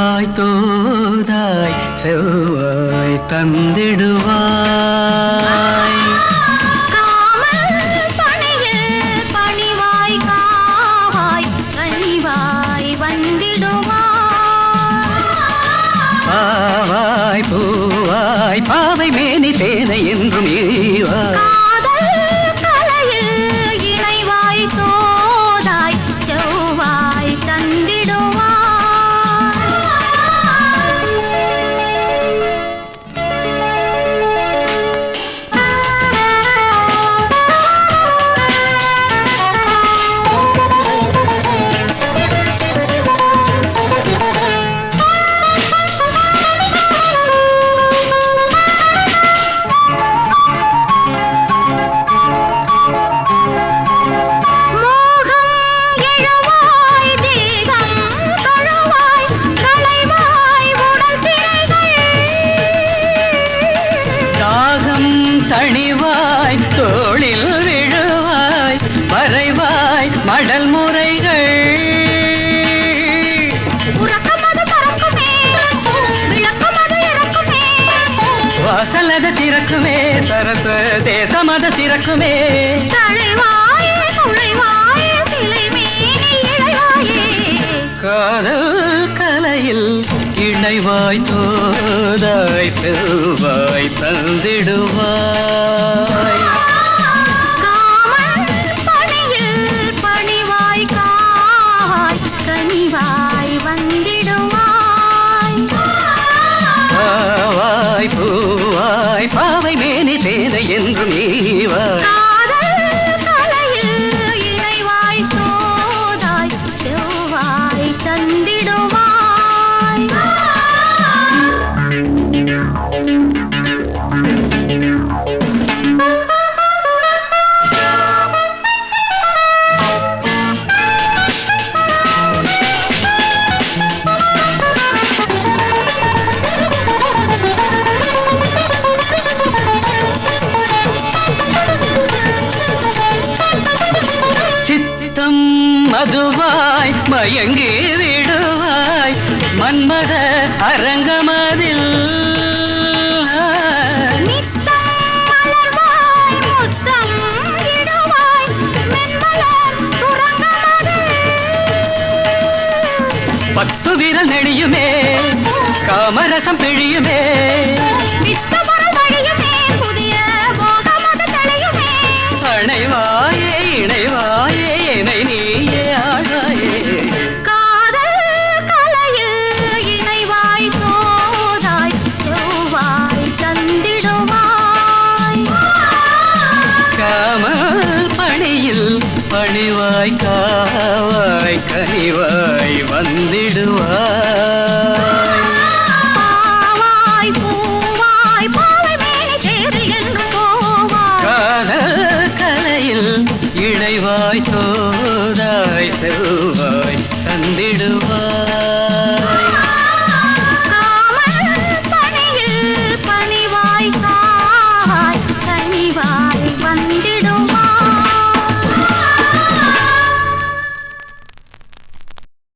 இணைவாய் தோதாய் செவ்வாய் தந்திடுவாய். பாவாய் பூவாய் பாவை மேனி தேனை என்றும் ஈவாய். தணிவாய் தோளில் விழுவாய் மறைவாய் மடல் முறைகள். வாசலத திறக்குமே சரச தேசமத திறக்குமே. காதல் கலையில் இணைவாய் தோதாய் செவ்வாய் தந்திடுவாய். பாவாய் பூவாய் பாவை மேனி தேனை என்றும் ஈவாய். சித்தம் மதுவாய் மயங்கி விடுவாய் மன்மத அரங்கமதில். பத்து விரல் நெளியுமே காமரசம் பிழியுமே. அணைவாயே இணைவாயே என்னை நீயே ஆளாயே. காதல் கலையில் இணைவாய் தோதாய் செவ்வாய் தந்திடுவாய். காமல் பணியில் பணிவாய் காவாய் கனிவாய் வந்திடுவாய். பாவாய் பூவாய் பாவை மேனி தேரில் என்று போவாய். காதல் கலையில் இணைவாய் தோதாய் செவ்வாய்